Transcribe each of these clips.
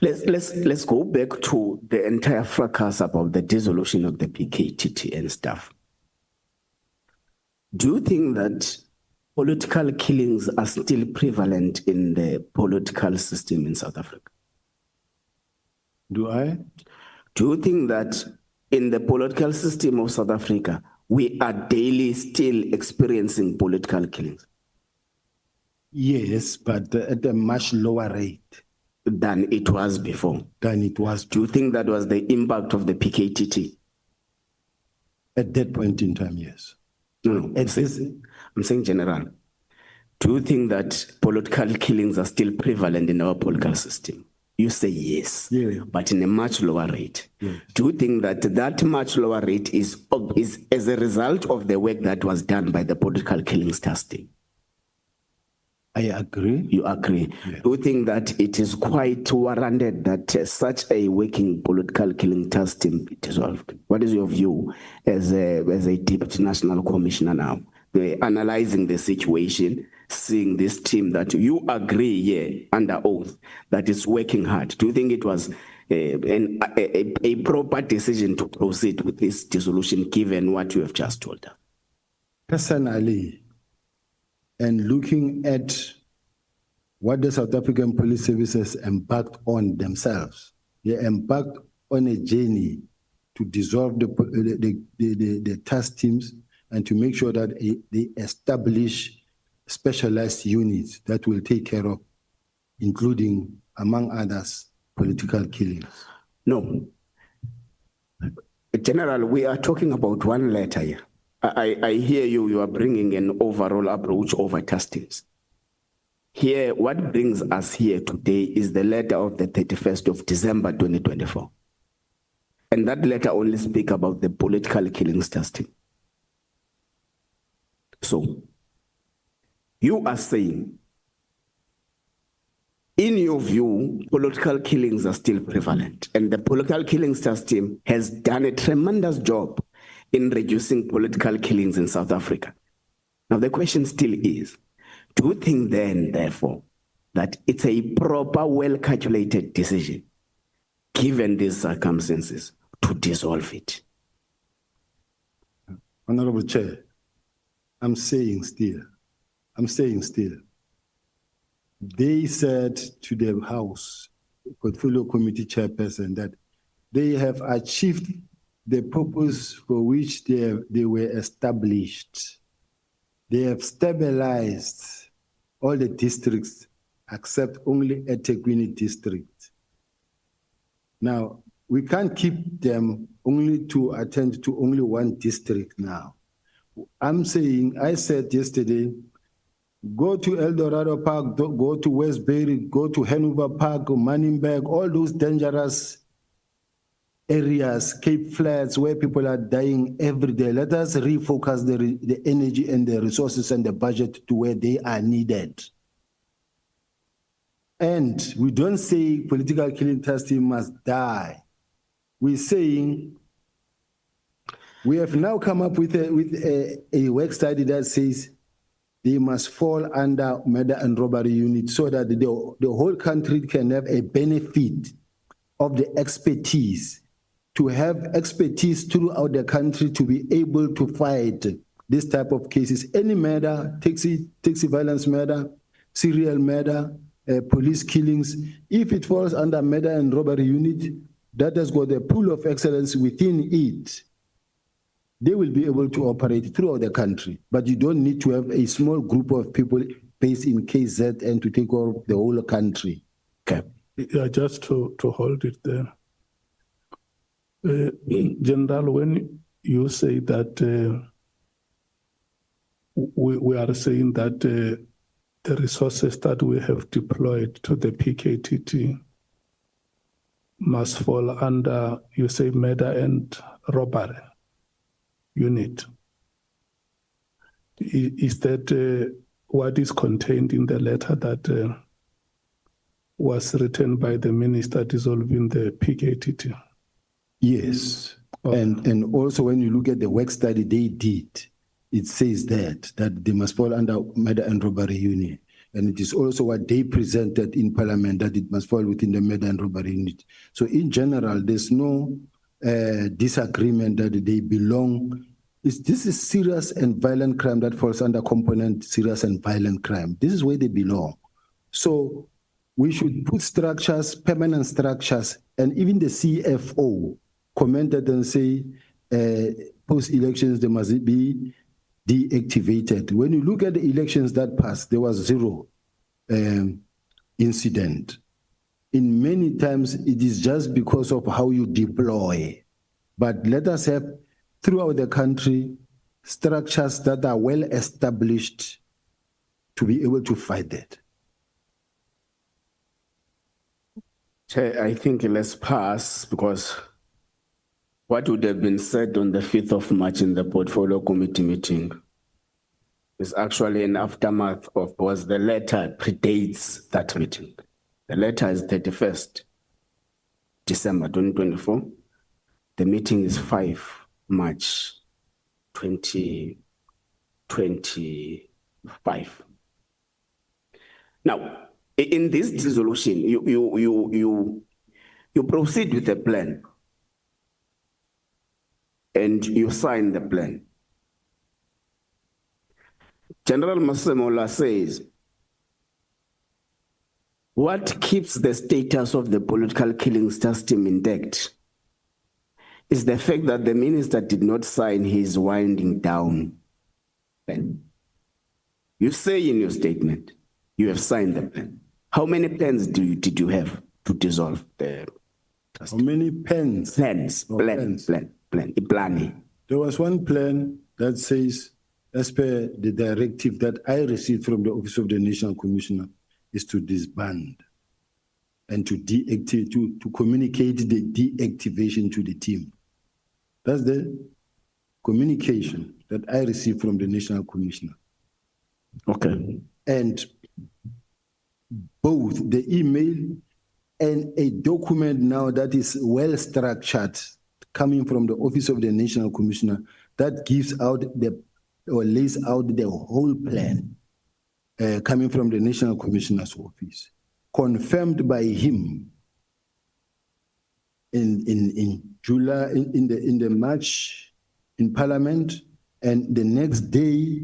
Let's go back to the entire fracas about the dissolution of the PKTT and stuff. Do you think that political killings are still prevalent in the political system in South Africa? Do I? Do you think that in the political system of South Africa, we are daily still experiencing political killings? Yes, but at a much lower rate than it was before. Do you think that was the impact of the PKTT? At that point in time, yes. No, I'm saying general. Do you think that political killings are still prevalent in our political system? You say yes, but in a much lower rate. Yes. Do you think that that much lower rate is as a result of the work that was done by the political killings task team? I agree. You agree? Yeah. Do you think that it is quite warranted that such a working political killing task team be dissolved? What is your view as a Deputy National Commissioner now? Analyzing the situation, seeing this team that you agree under oath that is working hard. Do you think it was a proper decision to proceed with this dissolution given what you have just told us? Personally, and looking at what the South African Police Services embarked on themselves, they embarked on a journey to dissolve the task teams and to make sure that they establish specialized units that will take care of, including, among others, political killings. No. General, we are talking about one letter here. I hear you are bringing an overall approach over task teams. Here, what brings us here today is the letter of the 31st of December 2024. And that letter only speaks about the political killings task team. So, you are saying, in your view, political killings are still prevalent, and the political killings task team has done a tremendous job in reducing political killings in South Africa. Now, the question still is, do you think then, therefore, that it's a proper, well-calculated decision, given these circumstances, to dissolve it? Honorable Chair, I'm saying still. They said to the House Portfolio Committee Chairperson that they have achieved the purpose for which they were established. They have stabilized all the districts except only eThekwini district. Now, we can't keep them only to attend to only one district now. I said yesterday, go to El Dorado Park, go to Westbury, go to Hanover Park, Manninberg, all those dangerous areas, Cape Flats, where people are dying every day. Let us refocus the energy and the resources and the budget to where they are needed. And we don't say political killing task team must die. We're saying we have now come up with a work study that says they must fall under murder and robbery unit so that the whole country can have a benefit of the expertise, to have expertise throughout the country to be able to fight this type of cases. Any murder, taxi violence murder, serial murder, police killings, if it falls under murder and robbery unit, that has got a pool of excellence within it. They will be able to operate throughout the country, but you don't need to have a small group of people based in KZN to take over the whole country. Okay. Yeah, just to hold it there. General, when you say that we are saying that the resources that we have deployed to the PKTT must fall under, you say, murder and robbery unit. Is that what is contained in the letter that was written by the minister dissolving the PKTT? Yes. Okay. And also when you look at the work study they did, it says that they must fall under murder and robbery unit. And it is also what they presented in Parliament, that it must fall within the murder and robbery unit. So in general, there's no disagreement that they belong. This is serious and violent crime that falls under component serious and violent crime. This is where they belong. So we should put structures, permanent structures, and even the CFO commented and say post-elections they must be deactivated. When you look at the elections that passed, there was zero incident. In many times, it is just because of how you deploy. But let us have, throughout the country, structures that are well established to be able to fight that. Chair, I think let's pass, because what would have been said on the 5th of March in the Portfolio Committee meeting is actually an aftermath of, because the letter predates that meeting. The letter is 31st December 2024. The meeting is 5 March 2025. Now, in this dissolution, you proceed with a plan and you sign the plan. General Masemola says, what keeps the status of the political killing system intact is the fact that the minister did not sign his winding down plan. You say in your statement, you have signed the plan. How many plans did you have to dissolve the trust? How many plans? Planning. There was one plan that says, as per the directive that I received from the Office of the National Commissioner, is to disband and to deactivate, to communicate the deactivation to the team. That's the communication that I received from the National Commissioner. Okay. And both the email and a document now that is well structured coming from the Office of the National Commissioner that gives out or lays out the whole plan coming from the National Commissioner's office, confirmed by him in July, in the March in Parliament, and the next day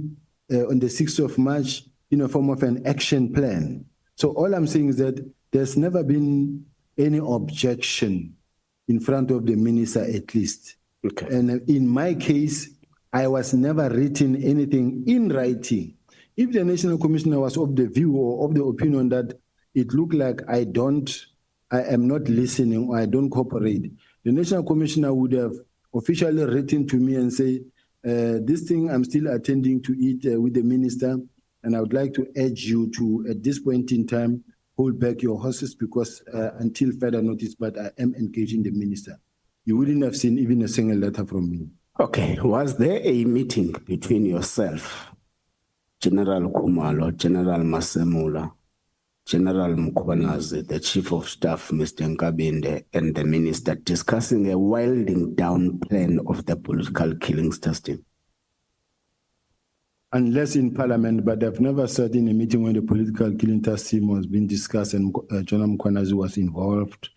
on the 6th of March in a form of an action plan. So all I'm saying is that there's never been any objection in front of the minister, at least. Okay. And in my case, I was never written anything in writing. If the National Commissioner was of the view or of the opinion that it looked like I am not listening or I don't cooperate, the National Commissioner would have officially written to me and say, this thing I'm still attending to it with the minister, and I would like to urge you to, at this point in time, hold back your horses because until further notice, but I am engaging the minister. You wouldn't have seen even a single letter from me. Okay, was there a meeting between yourself, General Khumalo, General Masemola, General Mkhwanazi, the Chief of Staff, Mr. Nkabinde, and the Minister discussing a winding down plan of the political killing system? Unless in Parliament, but I've never sat in a meeting when the political killing system was being discussed and General Mkhwanazi was involved.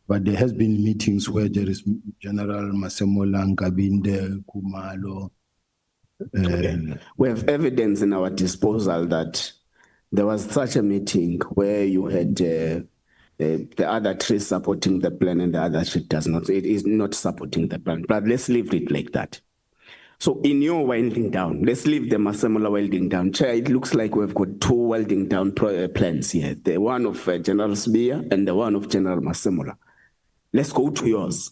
But there has been meetings where there is General Masemola, Nkabinde, Khumalo. Okay. We have evidence in our disposal that there was such a meeting where you had the other three supporting the plan and the other three does not. It is not supporting the plan, but let's leave it like that. So in your winding down, let's leave the Masemola winding down. Chair, it looks like we've got two winding down plans here. The one of General Sibiya and the one of General Masemola. Let's go to yours.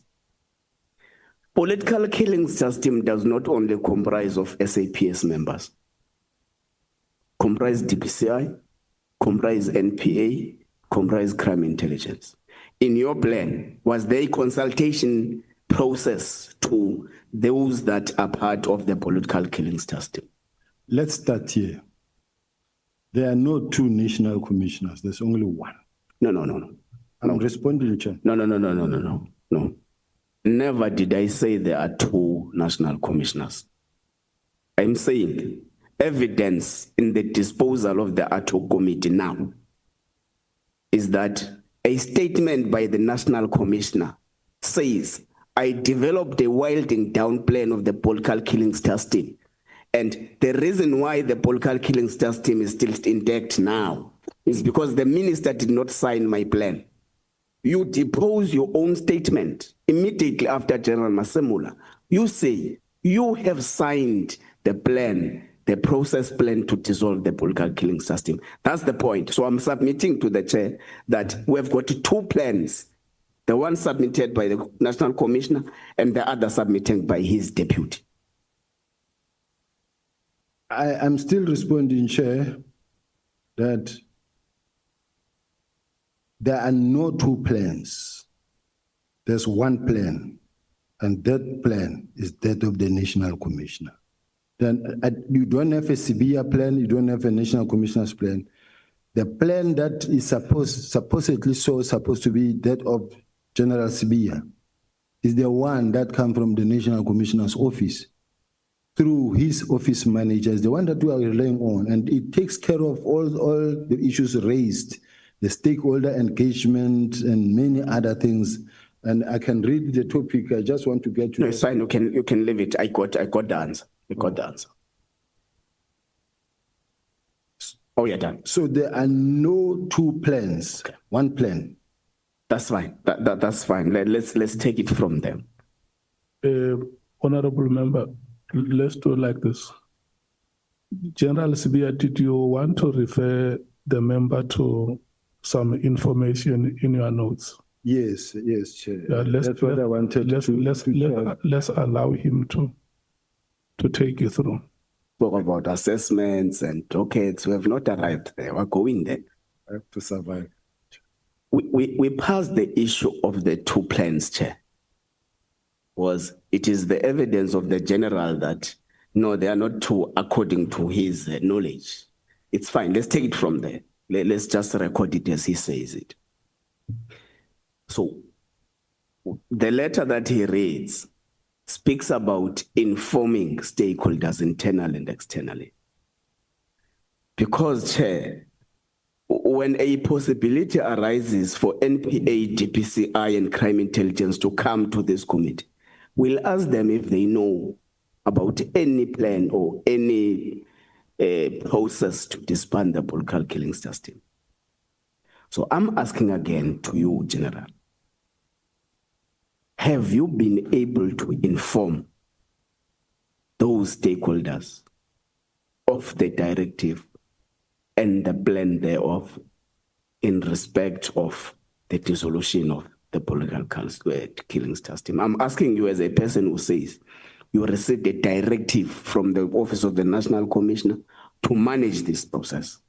Political killing system does not only comprise of SAPS members. Comprise DPCI, comprise NPA, comprise crime intelligence. In your plan, was there a consultation process to those that are part of the political killing system? Let's start here. There are no two national commissioners. There's only one. No. I'm responding, Chair. No. Never did I say there are two national commissioners. I'm saying evidence in the disposal of the ad hoc committee now is that a statement by the National Commissioner says, I developed a winding down plan of the political killings task team. And the reason why the political killings task team is still intact now is because the minister did not sign my plan. You depose your own statement immediately after General Masemula. You say you have signed the plan, the process plan to dissolve the political killings task team. That's the point. So I'm submitting to the chair that we've got two plans. The one submitted by the National Commissioner and the other submitted by his deputy. I'm still responding, Chair, that there are no two plans. There's one plan, and that plan is that of the National Commissioner. Then you don't have a Sibiya plan, you don't have a National Commissioner's plan. The plan that is supposedly supposed to be that of General Sibiya is the one that comes from the National Commissioner's office through his office managers, the one that we are relying on, and it takes care of all the issues raised, the stakeholder engagement and many other things. And I can read the topic. I just want to get to. No, it's fine. You can leave it. I got the answer. I got the answer. Oh, you're done. So there are no two plans. Okay. One plan. That's fine. That's fine. Let's take it from them. Honorable member, let's do it like this. General Sibiya, did you want to refer the member to some information in your notes? Yes, Chair. Yeah, that's what I wanted. Let's allow him to take you through. Talk about assessments and dockets. We have not arrived there. We're going there. I have to survive. We passed the issue of the two plans, Chair. It is the evidence of the general that no, they are not two according to his knowledge. It's fine. Let's take it from there. Let's just record it as he says it. So the letter that he reads speaks about informing stakeholders internally and externally. Because, Chair, when a possibility arises for NPA, DPCI, and crime intelligence to come to this committee, we'll ask them if they know about any plan or any process to disband the political killings task team. So I'm asking again to you, General, have you been able to inform those stakeholders of the directive and the plan thereof in respect of the dissolution of the political killings task team? I'm asking you as a person who says you received a directive from the Office of the National Commissioner to manage this process.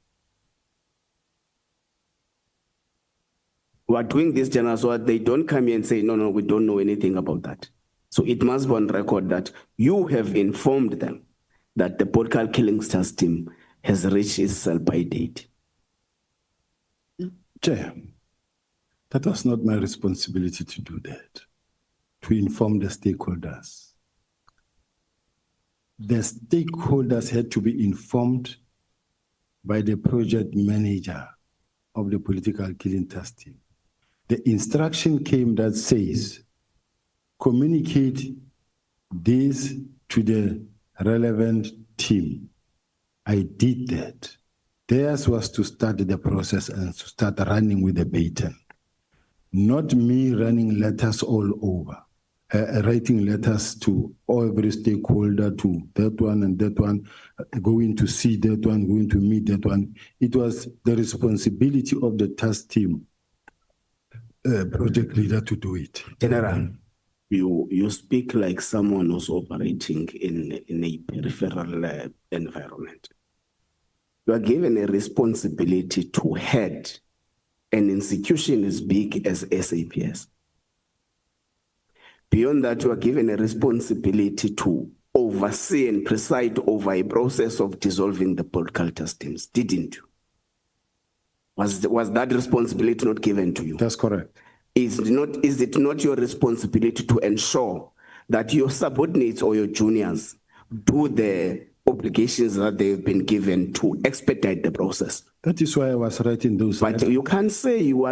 We are doing this, General, so that they don't come here and say, no, we don't know anything about that. So it must be on record that you have informed them that the political killings task team has reached its sell-by date. Chair, that was not my responsibility to do that, to inform the stakeholders. The stakeholders had to be informed by the project manager of the political killing task team. The instruction came that says, communicate this to the relevant team. I did that. Theirs was to start the process and to start running with the baton. Not me running letters all over, writing letters to every stakeholder, to that one and that one, going to see that one, going to meet that one. It was the responsibility of the task team, project leader, to do it. General, you speak like someone who's operating in a peripheral environment. You are given a responsibility to head an institution as big as SAPS. Beyond that, you are given a responsibility to oversee and preside over a process of dissolving the political task teams, didn't you? Was that responsibility not given to you? That's correct. Is it not your responsibility to ensure that your subordinates or your juniors do the obligations that they've been given to expedite the process. That is why I was writing those. But you can't say you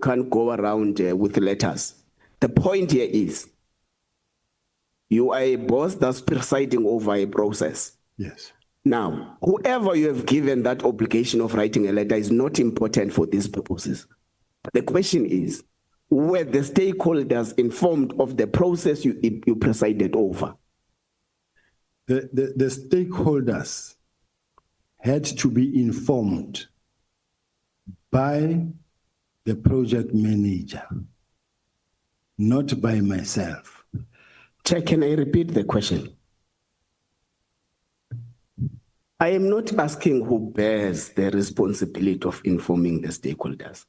can't go around with letters. The point here is, you are a boss that's presiding over a process. Yes. Now, whoever you have given that obligation of writing a letter is not important for these purposes. The question is, were the stakeholders informed of the process you presided over? The stakeholders had to be informed by the project manager, not by myself. Chair, can I repeat the question? I am not asking who bears the responsibility of informing the stakeholders.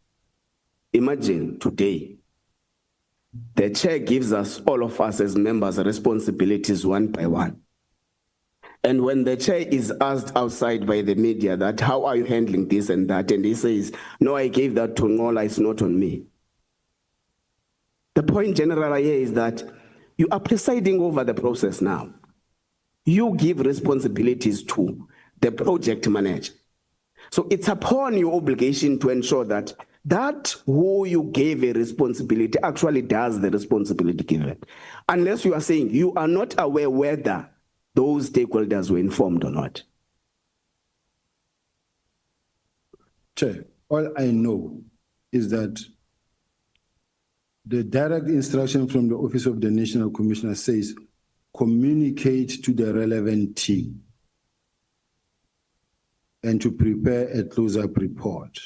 Imagine today, the chair gives us, all of us as members, responsibilities one by one. And when the chair is asked outside by the media that, how are you handling this and that? And he says, no, I gave that to Nqola, it's not on me. The point general here is that you are presiding over the process now. You give responsibilities to the project manager. So it's upon your obligation to ensure that who you gave a responsibility actually does the responsibility given. Unless you are saying you are not aware whether those stakeholders were informed or not. Chair, all I know is that the direct instruction from the Office of the National Commissioner says, communicate to the relevant team and to prepare a close-up report.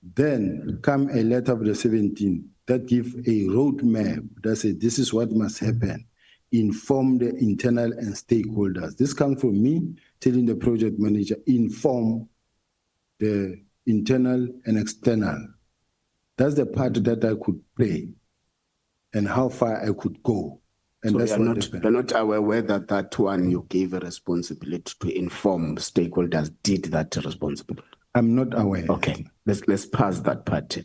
Then come a letter of the 17th that gives a roadmap that says this is what must happen. Inform the internal and stakeholders. This comes from me telling the project manager, inform the internal and external. That's the part that I could play and how far I could go. And so that's you're not aware whether that one you gave a responsibility to inform stakeholders did that responsibility? I'm not aware. Okay, let's pass that part.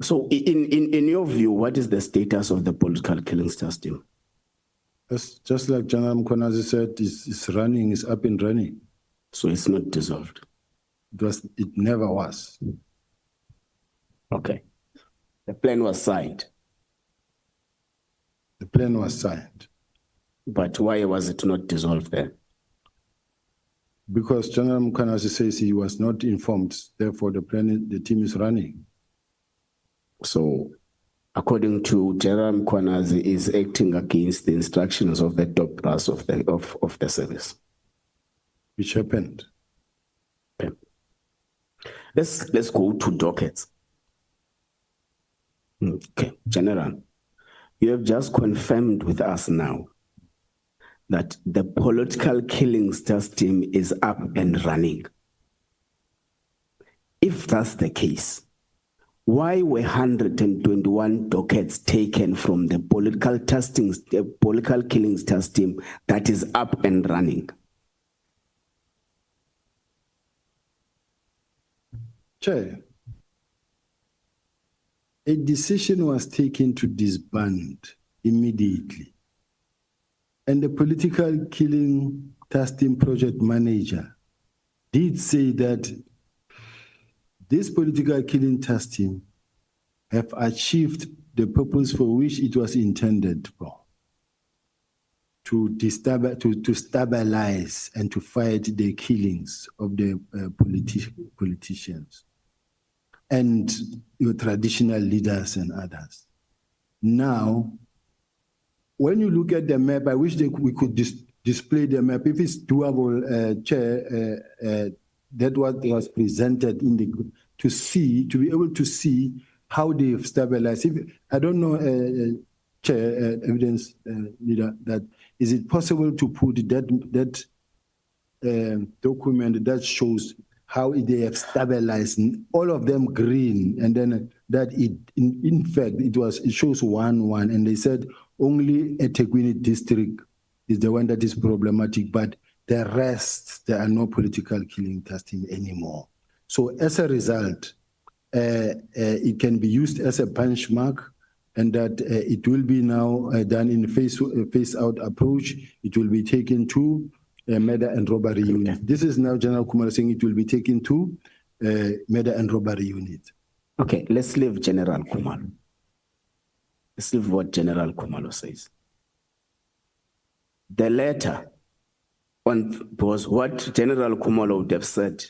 So in your view, what is the status of the political killings team? Just like General Nqola said, it's running, it's up and running. So it's not dissolved? It never was. Okay. The plan was signed? The plan was signed. But why was it not dissolved then? Because General Nqola says he was not informed, therefore the team is running. So, according to General Nqola, is acting against the instructions of the top brass of the service. Which happened. Okay. Let's go to Dockets. Okay, General, you have just confirmed with us now that the political killings team is up and running. If that's the case, why were 121 dockets taken from the political killings team that is up and running? Chair, a decision was taken to disband immediately. And the political killing team project manager did say that this political killing team have achieved the purpose for which it was intended for, to stabilize and to fight the killings of the politicians and your traditional leaders and others. Now, when you look at the map, I wish we could display the map. If it's doable, Chair, that what was presented in the to be able to see how they've stabilized. I don't know, Chair, evidence leader, that is it possible to put that document that shows how they have stabilized, all of them green, and then that in fact it shows 1-1, and they said only eThekwini district is the one that is problematic, but the rest, there are no political killing team anymore. So as a result, it can be used as a benchmark and that it will be now done in a phase-out approach. It will be taken to murder and robbery unit. This is now General Khumalo saying it will be taken to murder and robbery unit. Okay, let's leave General Khumalo. Let's leave what General Khumalo says. The letter was what General Khumalo would have said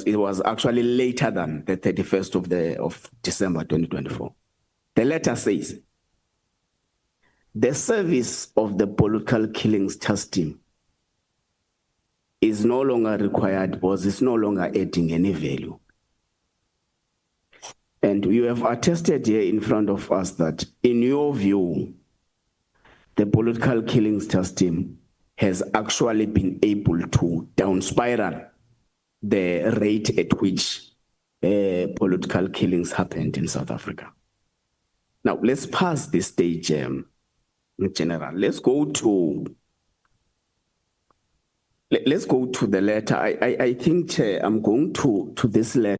it was actually later than the 31st of December 2024. The letter says, the service of the political killings task team is no longer required because it's no longer adding any value. And you have attested here in front of us that, in your view, the political killings task team has actually been able to down spiral the rate at which political killings happened in South Africa. Now, let's pass this stage, in general. Let's go to the letter. I think, Chair, I'm going to this letter.